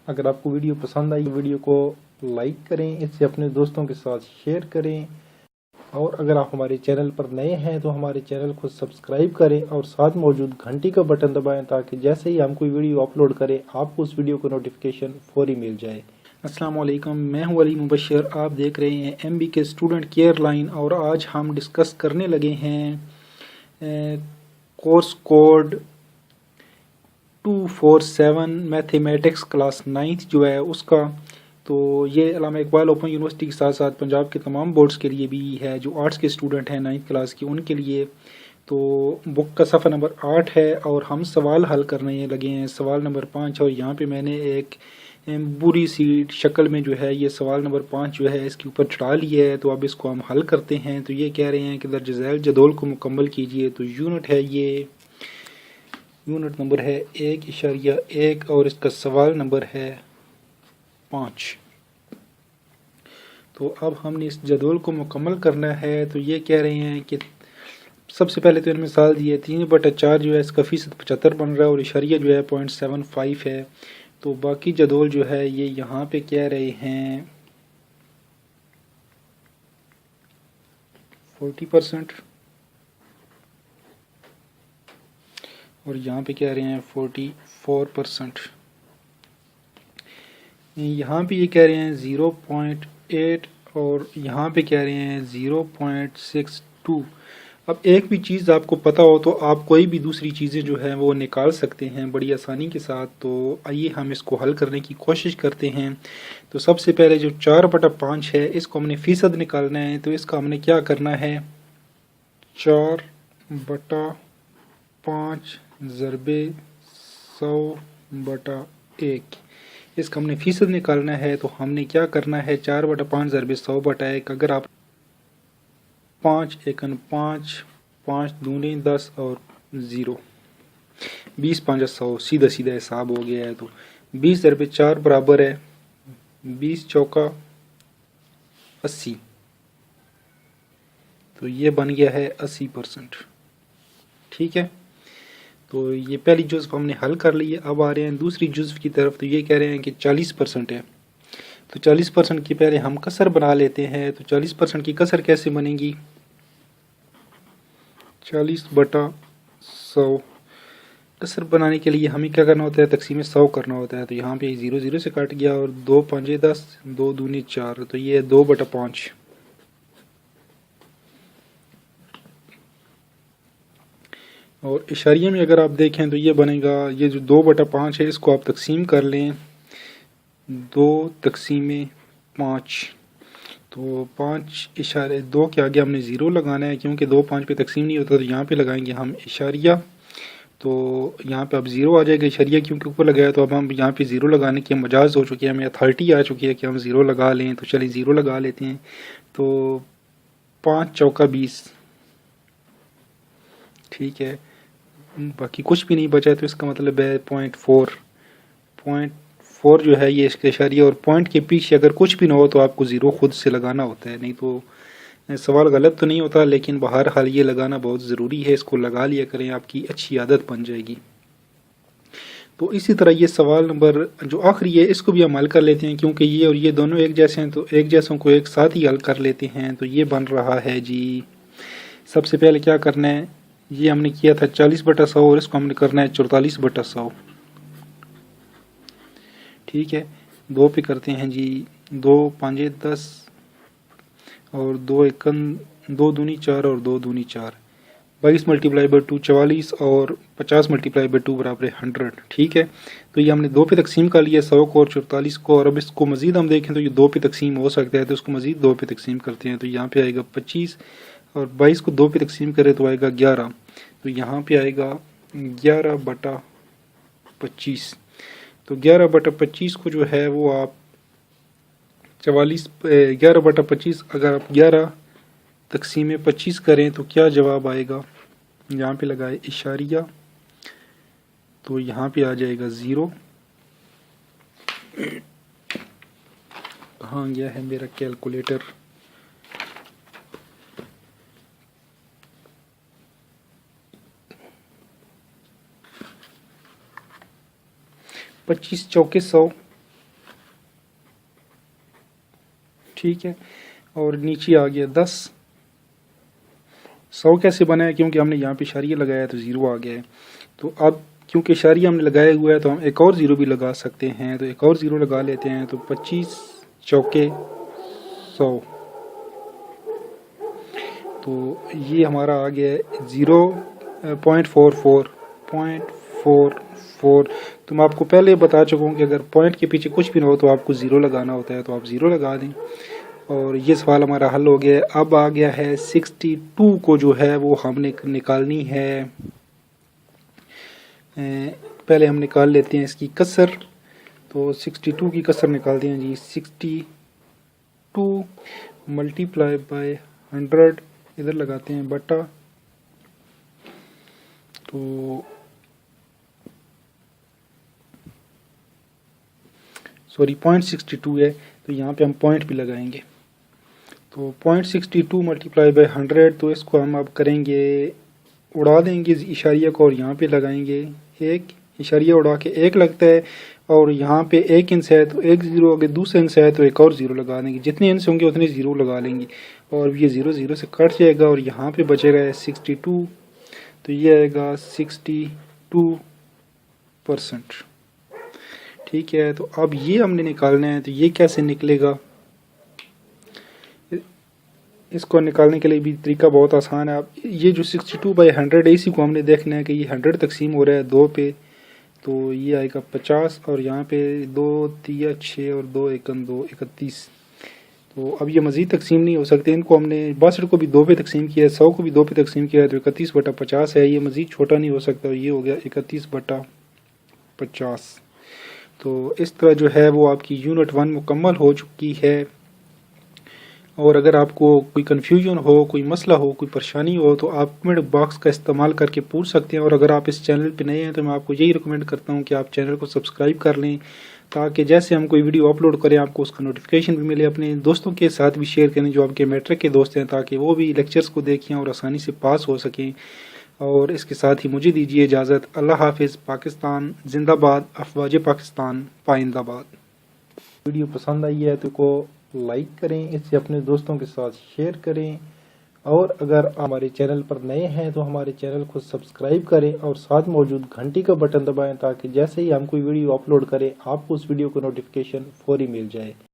अगर आपको वीडियो पसंद आई वीडियो को लाइक करें, इसे अपने दोस्तों के साथ शेयर करें और अगर आप हमारे चैनल पर नए हैं तो हमारे चैनल को सब्सक्राइब करें और साथ मौजूद घंटी का बटन दबाएं ताकि जैसे ही हम कोई वीडियो अपलोड करें आपको उस वीडियो को नोटिफिकेशन फौरी मिल जाए। अस्सलाम वालेकुम, मैं हूं अली मुबशर। आप देख रहे हैं एमबी के स्टूडेंट केयर लाइन और आज हम डिस्कस करने लगे हैं course code 247 mathematics class 9th जो है उसका। तो ये अल्लामा इकबाल ओपन यूनिवर्सिटी के साथ साथ पंजाब के तमाम बोर्ड्स के लिए भी है, जो आर्ट्स के स्टूडेंट हैं 9th क्लास की उनके लिए। तो बुक का सफ़ा नंबर 8 है और हम सवाल हल करने लगे हैं, सवाल नंबर 5। और यहाँ पे मैंने एक बुरी सी शक्ल में जो है ये सवाल नंबर 5 जो है इसके ऊपर चढ़ा लिया है। तो अब इसको हम हल करते हैं। तो ये कह रहे हैं कि दर्ज झैल जदोल को मुकम्मल कीजिए। तो यूनिट है, ये यूनिट नंबर है 1.1 और इसका सवाल नंबर है 5। तो अब हमने इस जदोल को मुकम्मल करना है। तो ये कह रहे हैं कि सबसे पहले तो इनमें मिसाल दी है 3/4 जो है इसका फीसद 75 बन रहा है और इशारिया जो है 0.75 है। तो बाकी जदोल जो है ये यहाँ पे कह रहे हैं 40% और यहाँ पे कह रहे हैं 44%। यहाँ पे ये कह रहे हैं 0.8 और यहाँ पे कह रहे हैं 0.62। अब एक भी चीज़ आपको पता हो तो आप कोई भी दूसरी चीज़ें जो हैं वो निकाल सकते हैं बड़ी आसानी के साथ। तो आइए हम इसको हल करने की कोशिश करते हैं। तो सबसे पहले जो 4/5 है इसको हमने फीसद निकालना है। तो इसका हमने क्या करना है, 4/5 ज़रबे 100/1 इसका हमने फीसद निकालना है। तो हमने क्या करना है, 4/5 ज़रबे 100/1। अगर आप 5 एकन 5, 5 दूनी 10 और 0, 20 5 100, सीधा सीधा हिसाब हो गया है। तो 20 ज़रबे 4 बराबर है 20 चौका 80। तो ये बन गया है 80%। ठीक है, तो ये पहली जुज़्व हमने हल कर ली है। अब आ रहे हैं दूसरी जुज़्व की तरफ। तो ये कह रहे हैं कि 40% है। तो 40% की पहले हम कसर बना लेते हैं। तो 40% की कसर कैसे बनेगी, 40/100। कसर बनाने के लिए हमें क्या करना होता है, तकसीम 100 करना होता है। तो यहाँ पे 0 0 से काट गया और 2 5 10, 2 दूनी 4। तो ये 2/5। और इशारिये में अगर आप देखें तो ये बनेगा, ये जो 2/5 है इसको आप तकसीम कर लें 2/5। तो 5 इशारे 2 के आगे हमने 0 लगाना है क्योंकि 2 5 पे तकसीम नहीं होता। तो यहाँ पे लगाएंगे हम इशारिया। तो यहाँ पे अब 0 आ जाएगा, इशारिया क्योंकि ऊपर लगाया। तो अब हम यहाँ पे 0 लगाने की मजाज हो चुकी है, हमें अथॉरिटी आ चुकी है कि हम 0 लगा लें। तो चलिए 0 लगा लेते हैं। तो 5 चौका 20। ठीक है, बाकी कुछ भी नहीं बचा है। तो इसका मतलब है 0.4 जो है ये इसका इशारिया। और पॉइंट के पीछे अगर कुछ भी ना हो तो आपको 0 खुद से लगाना होता है, नहीं तो सवाल गलत तो नहीं होता। लेकिन बहरहाल ये लगाना बहुत ज़रूरी है, इसको लगा लिया करें, आपकी अच्छी आदत बन जाएगी। तो इसी तरह ये सवाल नंबर जो आखिरी है इसको भी हम हल कर लेते हैं क्योंकि ये और ये दोनों एक जैसे हैं। तो एक जैसों को एक साथ ही हल कर लेते हैं। तो ये बन रहा है जी, सबसे पहले क्या करना है, ये हमने किया था 40/100 और इसको हमने करना है 44/100। ठीक है, 2 पे करते हैं जी, 2 5 10 और 2 एकन 2 दूनी 4 और 2 दूनी 4। 22 × 2 44 और 50 × 2 बराबर है 100। ठीक है, तो ये हमने 2 पे तकसीम कर लिया 100 को और 44 को। और अब इसको मज़ीद हम देखें तो ये 2 पे तकसीम हो सकता है, तो इसको मज़ीद 2 पे तकसीम करते हैं। तो यहाँ पे आएगा 25 और 22 को 2 पे तकसीम करें तो आएगा 11। तो यहाँ पे आएगा 11/25। तो 11/25 को जो है वो आप 11/25 अगर आप 11 तकसीम 25 करें तो क्या जवाब आएगा, यहाँ पे लगाए इशारिया। तो यहाँ पे आ जाएगा 0। कहाँ गया है मेरा कैलकुलेटर, 25 चौके 100 ठीक है। और नीचे आ गया 10। 100 कैसे बना है, क्योंकि हमने यहाँ पे इशारिया लगाया तो 0 आ गया है। तो अब क्योंकि इशारिया हमने लगाया हुआ है तो हम एक और 0 भी लगा सकते हैं, तो एक और 0 लगा लेते हैं। तो 25 चौके 100, तो ये हमारा आ गया है 0.44। तो मैं आपको पहले बता चुका हूँ कि अगर पॉइंट के पीछे कुछ भी ना हो तो आपको 0 लगाना होता है, तो आप 0 लगा दें। और ये सवाल हमारा हल हो गया है। अब आ गया है 62 को जो है वो हमने निकालनी है। पहले हम निकाल लेते हैं इसकी कसर। तो 62 की कसर निकालते हैं जी। 62 मल्टीप्लाई बाय 100, इधर लगाते हैं बटा, तो सॉरी 0.62 है, तो यहाँ पे हम पॉइंट भी लगाएंगे। तो 0.62 मल्टीप्लाई बाय 100, तो इसको हम अब करेंगे, उड़ा देंगे इशारिया को और यहाँ पे लगाएंगे 1। इशारिया उड़ा के 1 लगता है, और यहाँ पे 1 इंच है तो 1 0, अगर दूसरे इंच है तो एक और 0 लगा देंगे। जितने इंच होंगे उतने 0 लगा लेंगे, और ये 0 0 से कट जाएगा और यहाँ पे बचेगा 62, तो ये आएगा 62%। ठीक है। तो अब ये हमने निकालना है, तो ये कैसे निकलेगा, इसको निकालने के लिए भी तरीका बहुत आसान है। अब ये जो 62/100 है, इसी को हमने देखना है कि ये 100 तकसीम हो रहा है 2 पे, तो ये आएगा 50, और यहाँ पे 2 3 6 और 2 1 2 31। तो अब ये मज़ीद तकसीम नहीं हो सकते। इनको हमने 62 को भी 2 पे तकसीम किया है, 100 को भी 2 पे तकसीम किया है, तो 31/50 है। ये मज़ीद छोटा नहीं हो सकता, ये हो गया 31/50। तो इस तरह जो है वो आपकी यूनिट 1 मुकम्मल हो चुकी है। और अगर आपको कोई कन्फ्यूजन हो, कोई मसला हो, कोई परेशानी हो, तो आप कमेंट बॉक्स का इस्तेमाल करके पूछ सकते हैं। और अगर आप इस चैनल पे नए हैं तो मैं आपको यही रिकमेंड करता हूँ कि आप चैनल को सब्सक्राइब कर लें, ताकि जैसे हम कोई वीडियो अपलोड करें आपको उसका नोटिफिकेशन भी मिले। अपने दोस्तों के साथ भी शेयर करें जो आपके मैट्रिक के दोस्त हैं, ताकि वो भी लेक्चर्स को देखें और आसानी से पास हो सकें। और इसके साथ ही मुझे दीजिए इजाज़त। अल्लाह हाफिज़। पाकिस्तान जिंदाबाद, अफवाज पाकिस्तान पाइंदाबाद। वीडियो पसंद आई है तो को लाइक करें, इसे अपने दोस्तों के साथ शेयर करें, और अगर हमारे चैनल पर नए हैं तो हमारे चैनल को सब्सक्राइब करें और साथ मौजूद घंटी का बटन दबाएं, ताकि जैसे ही हम कोई वीडियो अपलोड करें आपको उस वीडियो को नोटिफिकेशन फौरी मिल जाए।